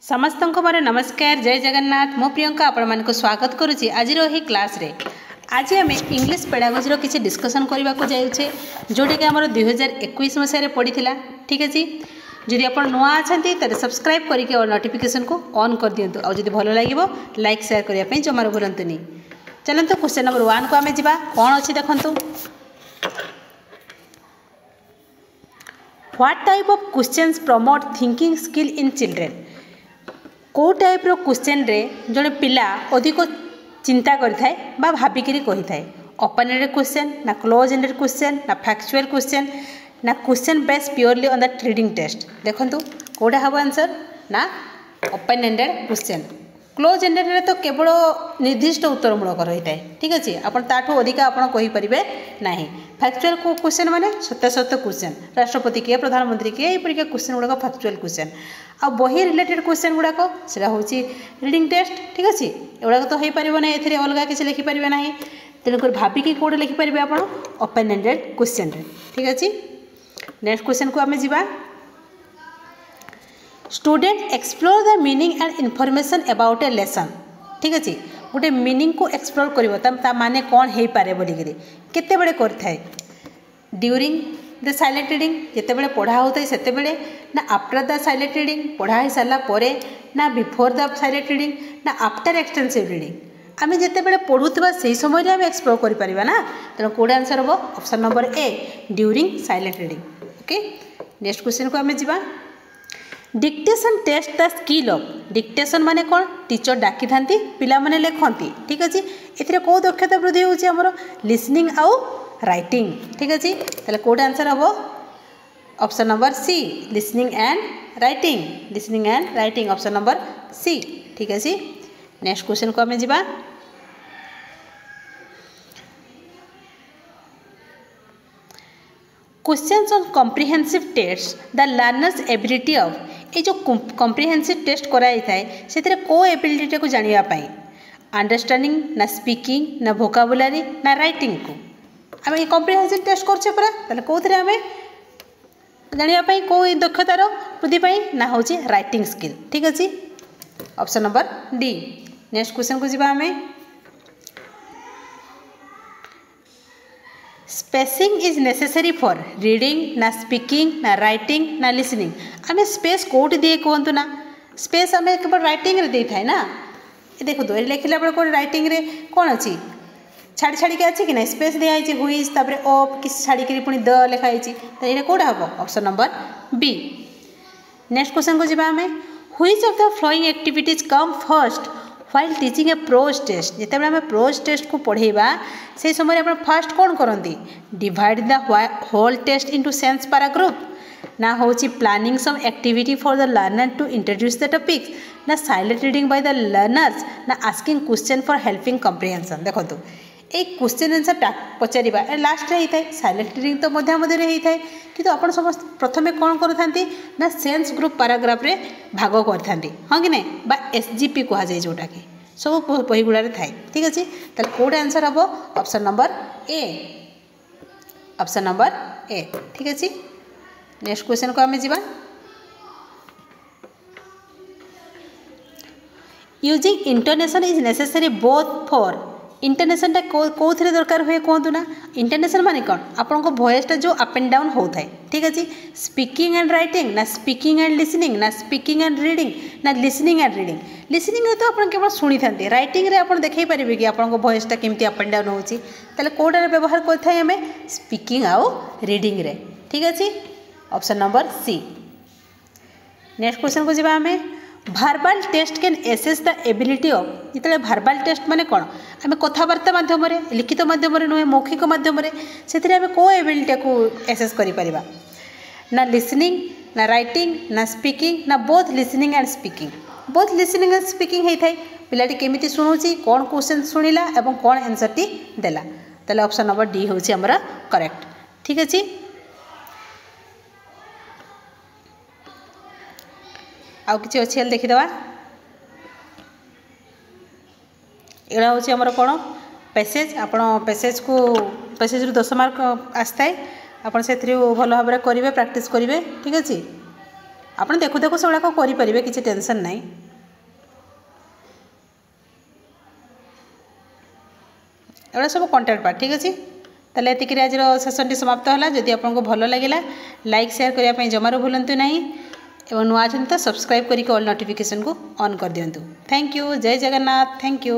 समस्त को मोर नमस्कार जय जगन्नाथ मो प्रियंका आपण मानक स्वागत करुच्ची आज क्लास रे आज आम इंग्लिश पेडागोजी किसी डिस्कसन करने को जाऊे जोटा कि आम 2021 मसीह पड़ा ठीक अच्छे जदि आप नुआ अच्छा तो सब्सक्राइब करके नोटिफिकेशन को ऑन कर दिंतु और जब भल लगे लाइक शेयर करने जमार भूलुनि। चलते क्वेश्चन नंबर 1 को आम जा कौन अच्छी देखु what type of questions promote thinking skill in children को टाइप रो क्वेश्चन रे जड़े पिला अधिक चिंता करिथाय बा भाबिकी कही थाए ओपन एंडेड क्वेश्चन ना क्लोज एंडेड क्वेश्चन ना फैक्चुअल क्वेश्चन ना question based purely on the reading test देखंतु कोडा हबो आंसर ना open ended question close ended रे तो केवल निर्दिष्ट उत्तरमूलक रही है ठीक अच्छे आपन ताठू अधिक आपन कहि परिबे नाही। फैक्चुअल क्वेश्चन माने सत्य सत्य क्वेश्चन राष्ट्रपति के प्रधानमंत्री के यही क्वेश्चन गुड़ाक फैक्चुअल क्वेश्चन आ बही रिलेटेड क्वेश्चन गुड़ाक सेटा होची रीडिंग टेस्ट ठीक अच्छे एगुड़ाक तो हो पार ना ए अलग किसी लिखिपारे ना तेणुक भाविकी कौटे लिखिपारे आप ओपन एंडेड क्वेश्चन ठीक अच्छे। नेक्स्ट क्वेश्चन को आम जा student explore the meaning and information about A lesson ठीक अच्छे गोटे मीनिंग को एक्सप्लोर कर माने कौन हो पारे बोलिकी केते बड़े करथाय ड्यूरिंग द साइलेंट रीडिंग जिते बड़े पढ़ा होता है सेते बड़े ना आफ्टर द साइलेंट रीडिंग पढ़ा हो सारा पर ना बिफोर द साइलेंट रीडिंग ना आफ्टर एक्सटेंसिव रीडिंग आम जिते बड़े पढ़ुवा से समय आम एक्सप्लोर कर ना तेणु कौटे आंसर हम option number A during silent reading okay. Next question को आम जा dictation test the skill of dictation माने कौन टीचर डाकी था पिला माने लेखती ठीक अच्छे ए कौ दक्षता वृद्धि होमर लिसनिंग आउ राइटिंग ठीक अच्छे ताले कौटे आंसर हम option number C listening and writing option number C ठीक अच्छे। नेक्स्ट क्वेश्चन को आम जा questions on comprehensive test the learners ability of ये जो कॉम्प्रिहेंसिव टेस्ट कराई थाए से को एबिलिटी को जानापी अंडरस्टैंडिंग ना स्पीकिंग ना वोकाबुलरी ना राइटिंग को आम ये कॉम्प्रिहेंसिव टेस्ट करछे परा ताले कोथरे आम जानापी को दक्षतार वृद्धि ना हूँ राइटिंग स्किल ठीक अच्छे option number D. Next question को जी आम spacing is necessary for reading ना स्पीकिंग ना राइटिंग ना लिसनिंग आम स्पेस कौट दिए कहतु ना स्पेस आम केवल राइटिंग रे दे थाए ना देखो तो लिखला बेले कौन राइटिंग रे कौन अच्छी छाड़ी छाड़ी के अच्छी कि ना स्पेस दिखाई हुईज तापर अफ कि छाड़ी पुणी द लिखाई तो ये कौटा हम option number B. Next question को जी आम which of the following activities come first while teaching a prose test जिते आम प्रोज टेस्ट को पढ़ेबा से समय आप फास्ट कौन करती divide the whole text into sense paragraph ना हूँ planning some activity for the learner to introduce the topics ना silent reading by the learners ना asking question for helping comprehension देखो ये क्वेश्चन आंसर पचार लास्ट रे होता है साइलेंट रीडिंग तो मध्य होता है कि आप समस्त प्रथमे कौन करते ना सेंस ग्रुप पैराग्राफ रे भाग करते हाँ कि नहीं बा SGP कह जाए जोटा कि सब बही गुड़ा थाए ठीक अच्छे ताल कौटे आंसर हम ऑप्शन नंबर ए ठीक अच्छे। नेक्स्ट क्वेश्चन को आम जा using intonation is necessary both for intonation कौन दरकार हुए कहतु ना इंटोनेशन माने कौन आपन को वॉइसटा जो अप एंड डाउन होता है ठीक अच्छे स्पीकिंग एंड राइटिंग ना स्पीकिंग एंड लिसनिंग ना स्पीकिंग एंड रीडिंग ना लिसनिंग एंड रीडिंग लिसनिंग रे तो आप केवल शुणी था राइटिंग रे आप देखई पारे कि आपन वॉइसटा केमती अप एंड डाउन होची ताले कोडार व्यवहार करथाय हमें स्पीकिंग आउ रीडिंग रे ठीक अच्छे option number C. Next question को जीवा हमें verbal test can assess the ability of जिते भारबाल टेस्ट माने कौन आम कथबार्ता मध्यम लिखित मध्यम नुहे मौखिक मध्यम से आम कौ एबिलिटी को एसेस कर ना लिसनिंग ना राइटिंग ना स्पीकिंग ना बोथ लिसनिंग एंड स्पीकिंग होता है पिलाटी केमिति शुणुची कौन क्वेश्चन शुणिला और कौन आंसर टी देला ताले ऑप्शन नंबर डी हूँ आमर करेक्ट ठीक अच्छे। आउ कि अच्छे देखीदे एड़ा हूँ आमर कौन पैसेज आप पैसेज 10 मार्क आसता है आप से भल भाव करेंगे प्रैक्टिस करेंगे ठीक अच्छे। ଆପଣ ଦେଖୁ ଦେଖୁ ସେଗୁଡ଼ାକ କରିପାରିବେ, କିଛି ଟେନସନ୍ ନାହିଁ। एवढा सब कंटेंट पार्ट ठीक अच्छे। ताले एतिक आज सेसन समाप्त है। जदि आपको भल लगे लाइक शेयर करने जमार भूलु ना, एवं नुआ तो सब्सक्राइब करके ऑल नोटिफिकेशन को ऑन कर दिंतु। Thank you. जय जगन्नाथ। Thank you.